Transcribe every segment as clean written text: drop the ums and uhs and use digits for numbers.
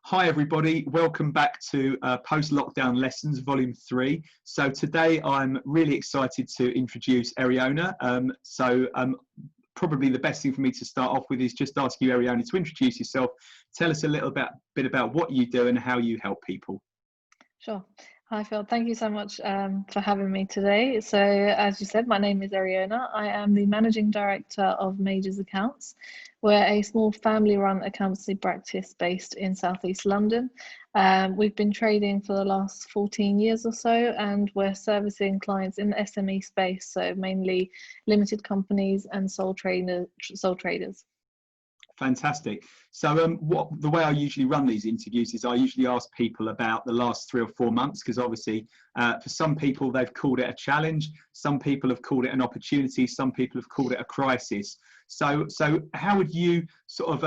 Hi everybody, welcome back to Post-Lockdown Lessons Volume 3. So today I'm really excited to introduce Eriona. Probably the best thing for me to start off with is just ask you, Eriona, to introduce yourself. Tell us a little bit about what you do and how you help people. Sure. Hi Phil, thank you so much for having me today. So as you said, my name is Eriona. I am the Managing Director of Majors Accounts. We're a small family-run accountancy practice based in Southeast London. We've been trading for the last 14 years or so, and we're servicing clients in the SME space, so mainly limited companies and sole traders. Fantastic. So the way I usually run these interviews is I usually ask people about the last 3 or 4 months, because obviously for some people they've called it a challenge, some people have called it an opportunity, some people have called it a crisis. So how would you sort of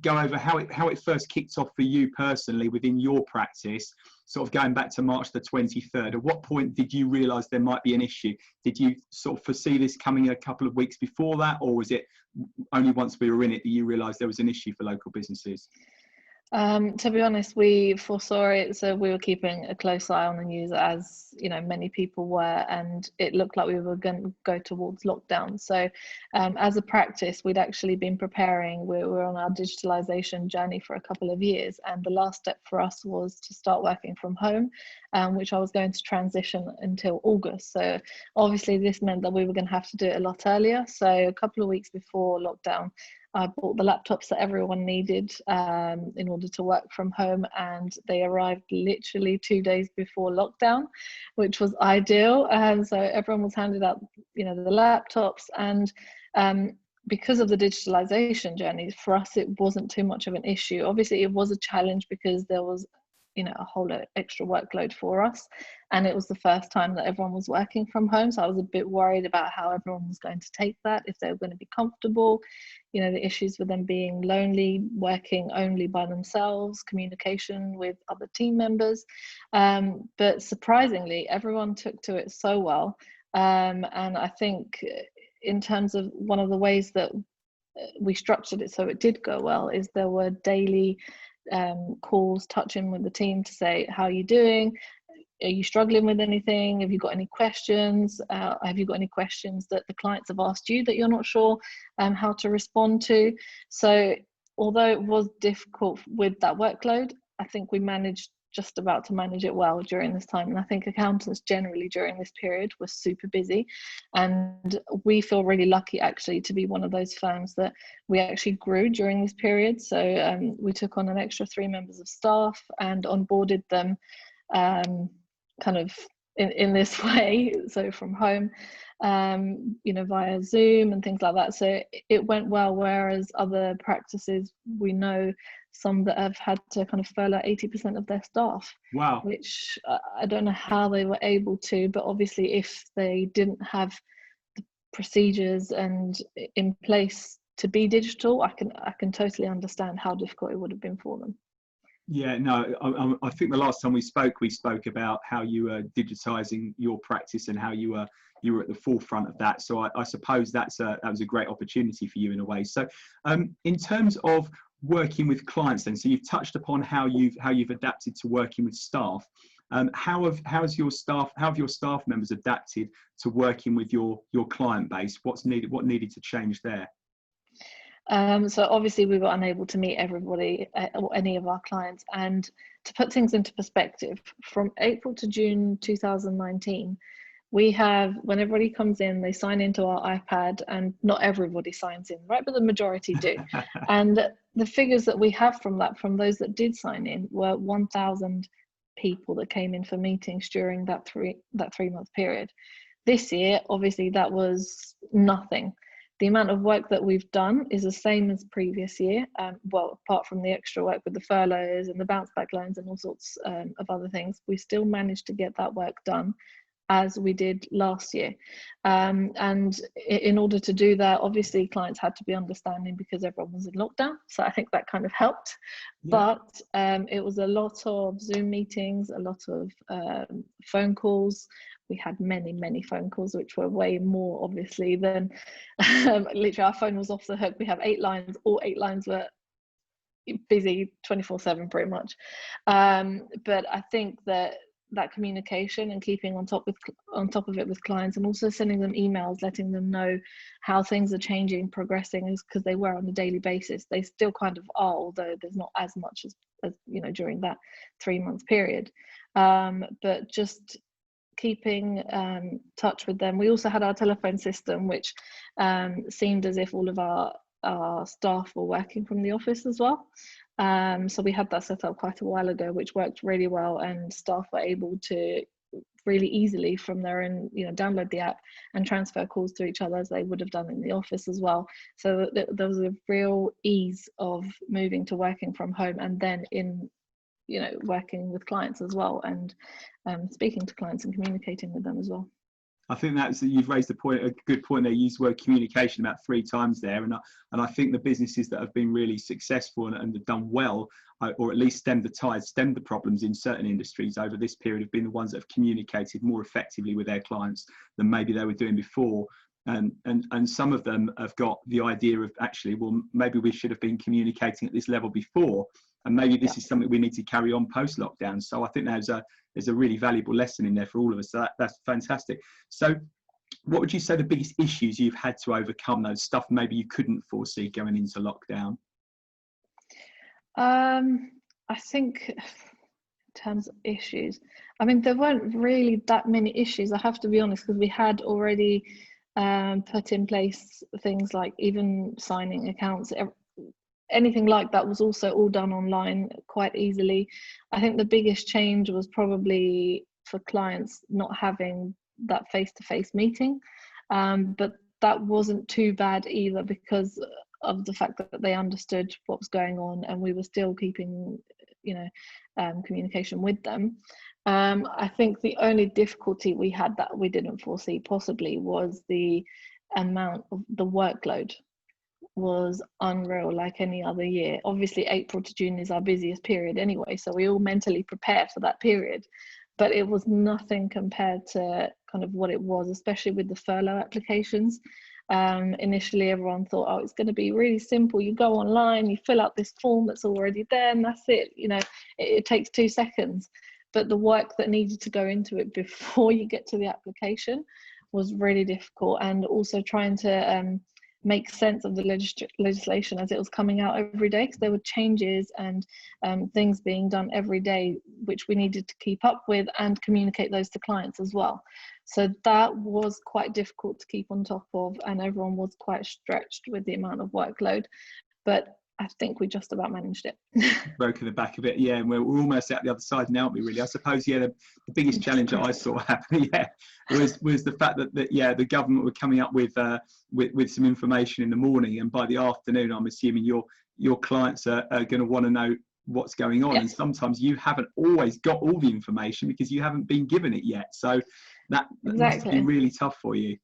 go over how it first kicked off for you personally within your practice, sort of going back to March the 23rd? At what point did you realise there might be an issue? Did you sort of foresee this coming a couple of weeks before that, or was it only once we were in it that you realised there was an issue for local businesses? To be honest, we foresaw it, so we were keeping a close eye on the news, as you know, many people were, and it looked like we were going to go towards lockdown. So as a practice, we'd actually been preparing. We were on our digitalization journey for a couple of years, and the last step for us was to start working from home, which I was going to transition until August. So obviously this meant that we were going to have to do it a lot earlier. So a couple of weeks before lockdown, I bought the laptops that everyone needed in order to work from home, and they arrived literally 2 days before lockdown, which was ideal. So everyone was handed out, the laptops, and because of the digitalization journey, for us it wasn't too much of an issue. Obviously it was a challenge because there was a whole extra workload for us, and it was the first time that everyone was working from home, so I was a bit worried about how everyone was going to take that, if they were going to be comfortable, the issues with them being lonely, working only by themselves, communication with other team members, but surprisingly everyone took to it so well, and I think in terms of one of the ways that we structured it so it did go well is there were daily calls, touching with the team to say, how are you doing? Are you struggling with anything? Have you got any questions? Have you got any questions that the clients have asked you that you're not sure how to respond to? So although it was difficult with that workload, I think we managed just about to manage it well during this time. And I think accountants generally during this period were super busy, and we feel really lucky actually to be one of those firms that we actually grew during this period. So we took on an extra 3 members of staff and onboarded them kind of in this way, so from home, via Zoom and things like that. So it went well, whereas other practices, we know some that have had to kind of furlough 80% of their staff. Wow. Which I don't know how they were able to, but obviously if they didn't have the procedures and in place to be digital, I can totally understand how difficult it would have been for them. Yeah, no, I think the last time we spoke about how you were digitizing your practice and how you were at the forefront of that. So I suppose that was a great opportunity for you in a way. So in terms of working with clients then, so you've touched upon how you've adapted to working with staff. How have your staff members adapted to working with your client base? What needed to change there? So obviously we were unable to meet everybody or any of our clients, and to put things into perspective, from April to June 2019, we have, when everybody comes in, they sign into our iPad, and not everybody signs in, right? But the majority do. And the figures that we have from those that did sign in, were 1,000 people that came in for meetings during that 3-month period. This year, obviously that was nothing. The amount of work that we've done is the same as previous year. Well, apart from the extra work with the furloughs and the bounce back loans and all sorts of other things, we still managed to get that work done as we did last year. And in order to do that, obviously clients had to be understanding because everyone was in lockdown. So I think that kind of helped. Yeah. But it was a lot of Zoom meetings, a lot of phone calls. We had many phone calls, which were way more obviously than literally our phone was off the hook. We have 8 lines, all 8 lines were busy 24/7 pretty much. But I think that communication and keeping on top of it with clients, and also sending them emails letting them know how things are changing, progressing, is because they were on a daily basis. They still kind of are, although there's not as much as during that 3-month period. But just keeping touch with them. We also had our telephone system, which seemed as if all of our staff were working from the office as well. So we had that set up quite a while ago, which worked really well, and staff were able to really easily from their own, download the app and transfer calls to each other as they would have done in the office as well. So there was a real ease of moving to working from home, and then in working with clients as well, and speaking to clients and communicating with them as well. I think you've raised a good point there. You used the word communication about 3 times there, and I think the businesses that have been really successful and have done well, or at least stemmed the problems in certain industries over this period, have been the ones that have communicated more effectively with their clients than maybe they were doing before. And some of them have got the idea of, actually, well, maybe we should have been communicating at this level before, and maybe this is something we need to carry on post lockdown. So I think there's a really valuable lesson in there for all of us. So that's fantastic. So what would you say the biggest issues you've had to overcome, those stuff maybe you couldn't foresee going into lockdown? I think in terms of issues, I mean, there weren't really that many issues, I have to be honest, because we had already put in place things like even signing accounts. Anything like that was also all done online quite easily. I think the biggest change was probably for clients not having that face-to-face meeting, but that wasn't too bad either, because of the fact that they understood what was going on, and we were still keeping communication with them. I think the only difficulty we had that we didn't foresee possibly was the amount of the workload was unreal, like any other year. Obviously April to June is our busiest period anyway, so we all mentally prepare for that period, but it was nothing compared to kind of what it was, especially with the furlough applications. Initially everyone thought, oh, it's going to be really simple, you go online, you fill out this form that's already there, and that's it, it takes 2 seconds. But the work that needed to go into it before you get to the application was really difficult, and also trying to make sense of the legislation as it was coming out every day, because there were changes and things being done every day which we needed to keep up with and communicate those to clients as well. So that was quite difficult to keep on top of, and everyone was quite stretched with the amount of workload, but I think we just about managed it. Broken the back of it, yeah, and we're almost out the other side now, aren't we, really? I suppose, yeah, the biggest challenge that I saw happen, yeah, was the fact that the government were coming up with some information in the morning, and by the afternoon, I'm assuming your clients are going to want to know what's going on, and sometimes you haven't always got all the information because you haven't been given it yet. So that must have been really tough for you.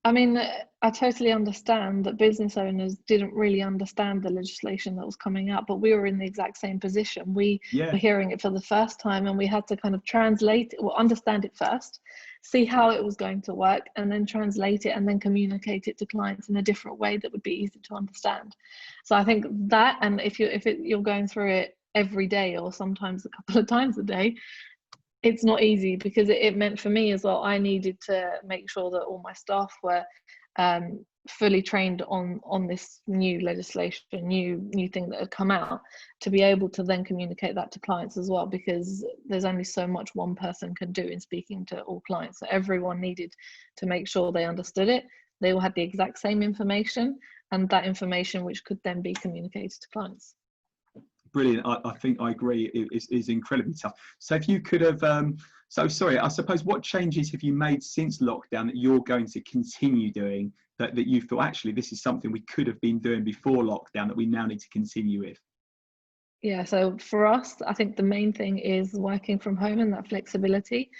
I mean, I totally understand that business owners didn't really understand the legislation that was coming out, but we were in the exact same position. We were hearing it for the first time, and we had to kind of translate it, or understand it first, see how it was going to work, and then translate it and then communicate it to clients in a different way that would be easy to understand. So I think that, and if you're going through it every day or sometimes a couple of times a day, it's not easy, because it meant for me as well, I needed to make sure that all my staff were fully trained on this new legislation, new thing that had come out, to be able to then communicate that to clients as well, because there's only so much one person can do in speaking to all clients. So everyone needed to make sure they understood it, they all had the exact same information, and that information which could then be communicated to clients. Brilliant. I think I agree. It's incredibly tough. So if you could have, I suppose, what changes have you made since lockdown that you're going to continue doing, that you thought, actually, this is something we could have been doing before lockdown that we now need to continue with? Yeah, so for us, I think the main thing is working from home and that flexibility.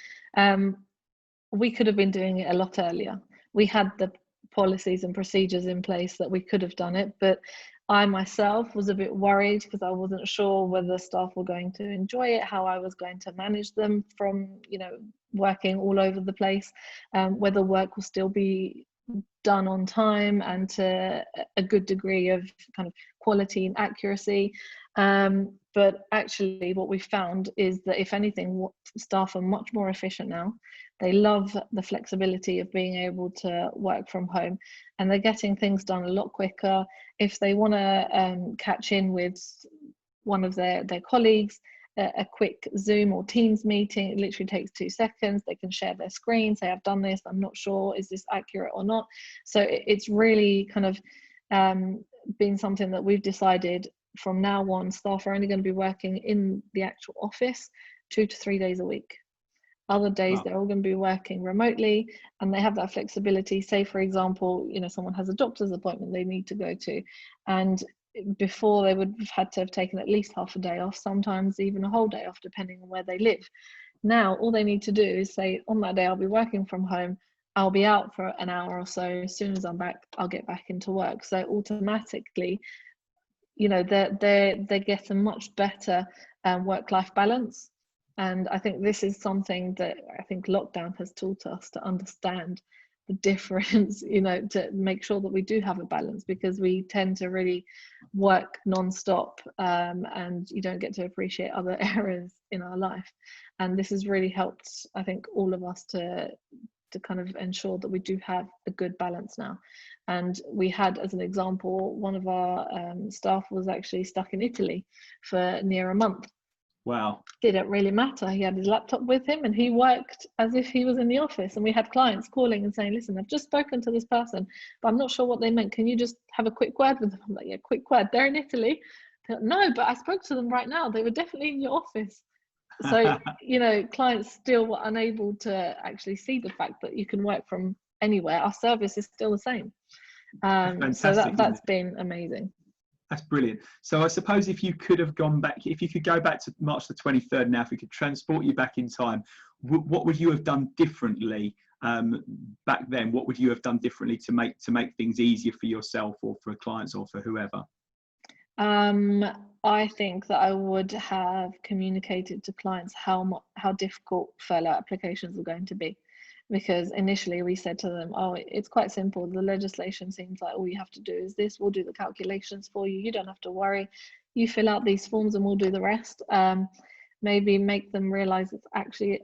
We could have been doing it a lot earlier. We had the policies and procedures in place that we could have done it, but I myself was a bit worried because I wasn't sure whether staff were going to enjoy it, how I was going to manage them from, working all over the place, whether work will still be done on time and to a good degree of kind of quality and accuracy. But actually what we found is that if anything, staff are much more efficient now. They love the flexibility of being able to work from home, and they're getting things done a lot quicker. If they want to catch in with one of their colleagues, a quick Zoom or Teams meeting, it literally takes 2 seconds. They can share their screen, say, I've done this, I'm not sure, is this accurate or not? So it's really kind of been something that we've decided from now on, staff are only going to be working in the actual office 2 to 3 days a week. Other days, they're all going to be working remotely, and they have that flexibility. Say, for example, you know, someone has a doctor's appointment they need to go to, and before they would have had to have taken at least half a day off, sometimes even a whole day off, depending on where they live. Now, all they need to do is say, on that day, I'll be working from home. I'll be out for an hour or so. As soon as I'm back, I'll get back into work. So automatically, you know, they get a much better work-life balance. And I think this is something that I think lockdown has taught us to understand the difference, you know, to make sure that we do have a balance, because we tend to really work non-stop, and you don't get to appreciate other areas in our life. And this has really helped, I think, all of us to kind of ensure that we do have a good balance now. And we had, as an example, one of our staff was actually stuck in Italy for near a month. Wow. Didn't really matter. He had his laptop with him and he worked as if he was in the office. And we had clients calling and saying, listen, I've just spoken to this person, but I'm not sure what they meant. Can you just have a quick word with them? I'm like, yeah, quick word. They're in Italy. Like, no, but I spoke to them right now. They were definitely in your office. So, you know, clients still were unable to actually see the fact that you can work from anywhere. Our service is still the same. So that's been amazing. That's brilliant. So I suppose if you could have gone back, if you could go back to March the 23rd now, if we could transport you back in time, what would you have done differently back then? What would you have done differently to make things easier for yourself or for clients or for whoever? I think that I would have communicated to clients how difficult furlough applications were going to be. Because initially we said to them, oh, it's quite simple. The legislation seems like all you have to do is this. We'll do the calculations for you. You don't have to worry. You fill out these forms and we'll do the rest. Maybe make them realize it's actually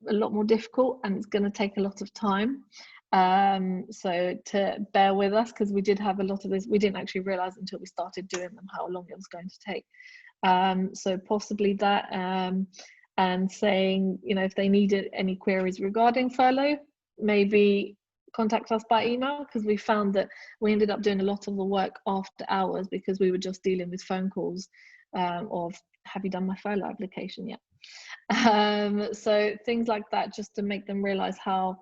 a lot more difficult and it's going to take a lot of time. So to bear with us, because we did have a lot of this. We didn't actually realize until we started doing them how long it was going to take. So possibly that. And saying, you know, if they needed any queries regarding furlough, maybe contact us by email, because we found that we ended up doing a lot of the work after hours because we were just dealing with phone calls of, have you done my furlough application yet? So things like that, just to make them realize how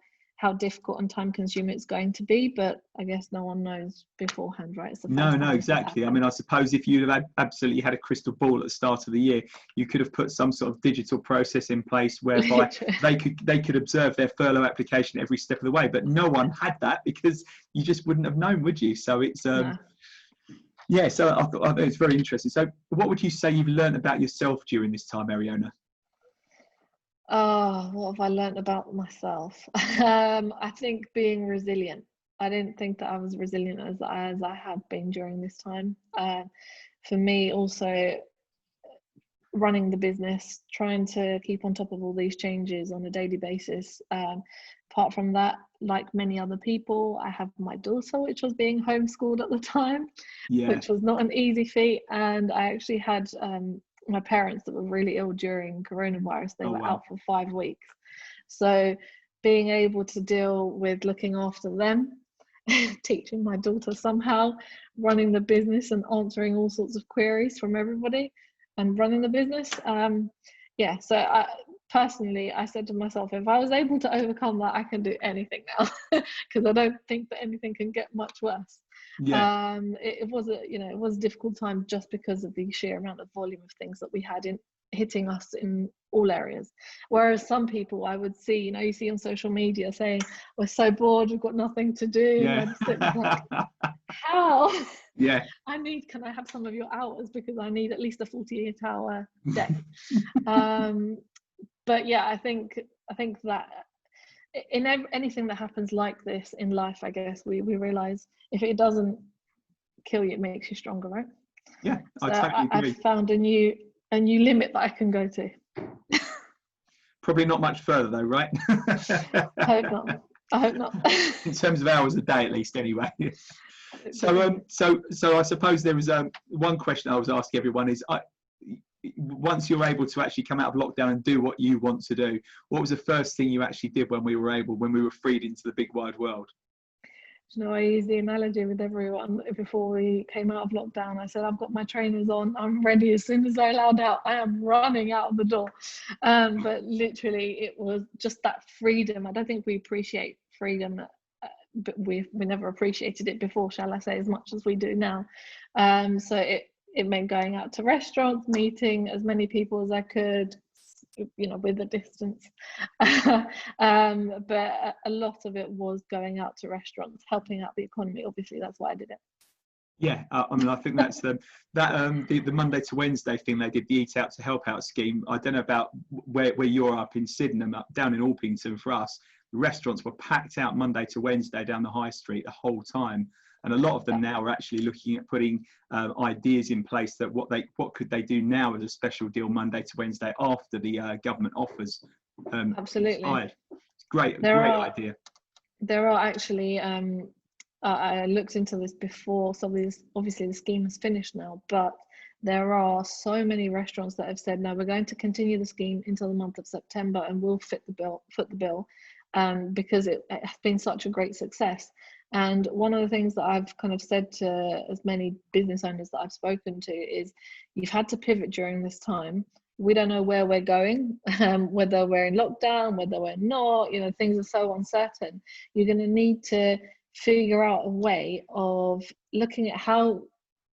difficult and time consuming it's going to be. But I guess no one knows beforehand, right? No, exactly. I mean, I suppose if you'd have absolutely had a crystal ball at the start of the year, you could have put some sort of digital process in place whereby they could observe their furlough application every step of the way. But no one had that because you just wouldn't have known, would you? So it's yeah. So I thought it's very interesting. So what would you say you've learned about yourself during this time, Eriona? Oh, what have I learned about myself? I think being resilient. I didn't think that I was resilient as I have been during this time. For me, also running the business, trying to keep on top of all these changes on a daily basis. Apart from that, like many other people, I have my daughter, which was being homeschooled at the time, which was not an easy feat. And I actually had my parents that were really ill during coronavirus. They were out for 5 weeks. So being able to deal with looking after them, teaching my daughter somehow, running the business and answering all sorts of queries from everybody and running the business. So personally, I said to myself, if I was able to overcome that, I can do anything now, because I don't think that anything can get much worse. It was a difficult time just because of the sheer amount of volume of things that we had hitting us in all areas. Whereas some people I would see, you see on social media saying, we're so bored, we've got nothing to do. I just sit like, how? Can I have some of your hours, because I need at least a 48-hour day. But yeah, I think that anything that happens like this in life, I guess we realize if it doesn't kill you, it makes you stronger, right? Yeah, So I totally agree. I've found a new limit that I can go to. Probably not much further though, right? I hope not. I hope not. In terms of hours a day, at least, anyway. So I suppose there was one question I was asking everyone is, once you're able to actually come out of lockdown and do what you want to do, what was the first thing you actually did when we were freed into the big wide world? You know, I use the analogy with everyone before we came out of lockdown. I said, I've got my trainers on, I'm ready. As soon as they're allowed out, I am running out of the door. But literally, it was just that freedom. I don't think we appreciate freedom, but we never appreciated it before, shall I say, as much as we do now. So it meant going out to restaurants, meeting as many people as I could, you know, with a distance. But a lot of it was going out to restaurants, helping out the economy. Obviously, that's why I did it. Yeah, I mean, I think that's the Monday to Wednesday thing they did, the Eat Out to Help Out scheme. I don't know about where you're up in Sydenham, down in Orpington for us. The restaurants were packed out Monday to Wednesday down the high street the whole time. And a lot of them now are actually looking at putting ideas in place that what could they do now as a special deal Monday to Wednesday after the government offers. Absolutely, expired. It's great idea. There are actually. I looked into this before, so obviously the scheme is finished now, but there are so many restaurants that have said, no, we're going to continue the scheme until the month of September and we'll foot the bill, because it has been such a great success. And one of the things that I've kind of said to as many business owners that I've spoken to is, you've had to pivot during this time. We don't know where we're going, whether we're in lockdown, whether we're not, you know, things are so uncertain. You're going to need to figure out a way of looking at how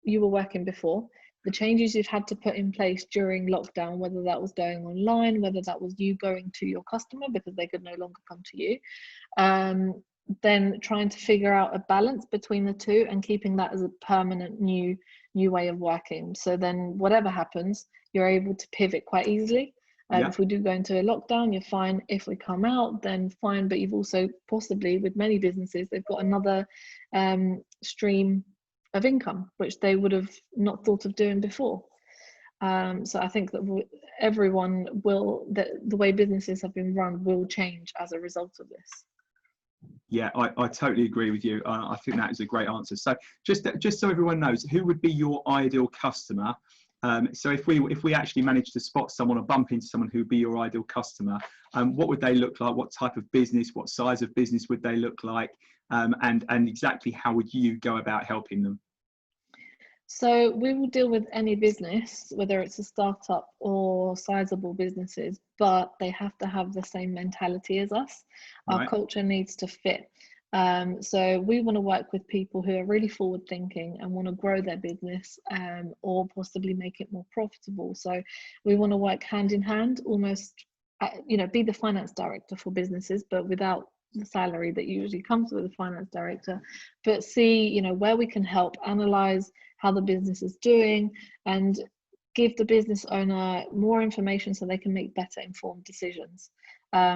you were working before, the changes you've had to put in place during lockdown, whether that was going online, whether that was you going to your customer because they could no longer come to you, then trying to figure out a balance between the two and keeping that as a permanent new way of working. So then whatever happens, you're able to pivot quite easily. If we do go into a lockdown, you're fine. If we come out, then fine. But you've also possibly, with many businesses, they've got another stream of income, which they would have not thought of doing before. So I think that everyone will, the way businesses have been run will change as a result of this. Yeah, I totally agree with you. I think that is a great answer. So just so everyone knows, who would be your ideal customer? So if we actually managed to spot someone or bump into someone who would be your ideal customer, what would they look like? What type of business? What size of business would they look like? And exactly how would you go about helping them? So we will deal with any business, whether it's a startup or sizable businesses, but they have to have the same mentality as us. Our culture needs to fit. So we want to work with people who are really forward thinking and want to grow their business, or possibly make it more profitable. So we want to work hand in hand, almost, be the finance director for businesses, but without the salary that usually comes with a finance director, but see, where we can help analyze how the business is doing and give the business owner more information so they can make better informed decisions.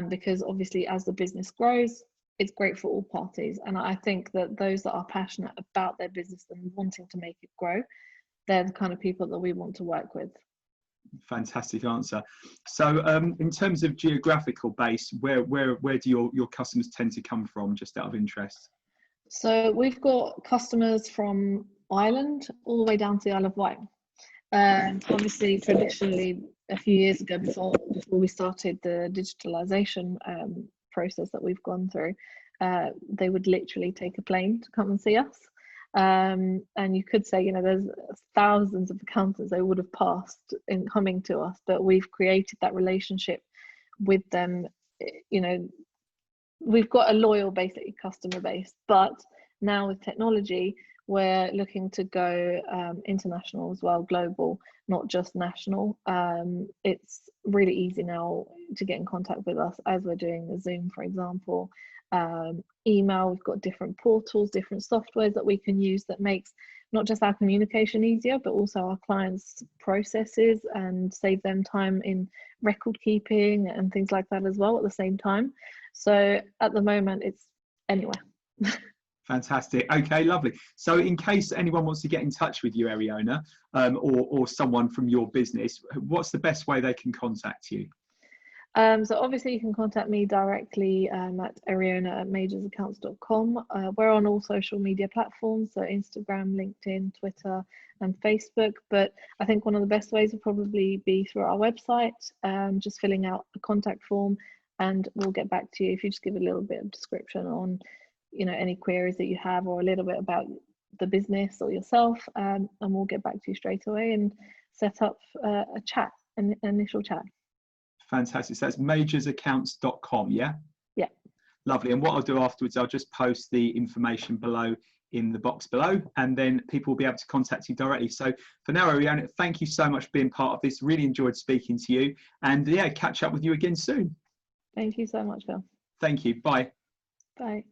Because obviously as the business grows, it's great for all parties. And I think that those that are passionate about their business and wanting to make it grow, they're the kind of people that we want to work with. Fantastic answer. So in terms of geographical base, where do your customers tend to come from, just out of interest? So we've got customers from Ireland all the way down to the Isle of Wight. Obviously, traditionally, a few years ago, before we started the digitalization process that we've gone through, they would literally take a plane to come and see us. And you could say, there's thousands of accountants they would have passed in coming to us, but we've created that relationship with them. We've got a loyal, basically, customer base, but now with technology, we're looking to go international as well, global, not just national. It's really easy now to get in contact with us, as we're doing the Zoom, for example. Email, we've got different portals, different softwares that we can use that makes not just our communication easier, but also our clients' processes, and save them time in record keeping and things like that as well at the same time. So at the moment, it's anywhere. Fantastic. Okay, lovely. So in case anyone wants to get in touch with you, Eriona, or someone from your business, what's the best way they can contact you? So obviously you can contact me directly at eriona@majorsaccounts.com. We're on all social media platforms, so Instagram, LinkedIn, Twitter, and Facebook. But I think one of the best ways would probably be through our website, just filling out a contact form, and we'll get back to you if you just give a little bit of description on, you know, any queries that you have, or a little bit about the business or yourself, and we'll get back to you straight away and set up a chat, an initial chat. Fantastic. So that's majorsaccounts.com, yeah? Yeah. Lovely. And what I'll do afterwards, I'll just post the information below in the box below, and then people will be able to contact you directly. So for now, Eriona, thank you so much for being part of this. Really enjoyed speaking to you, and yeah, catch up with you again soon. Thank you so much, Phil. Thank you. Bye. Bye.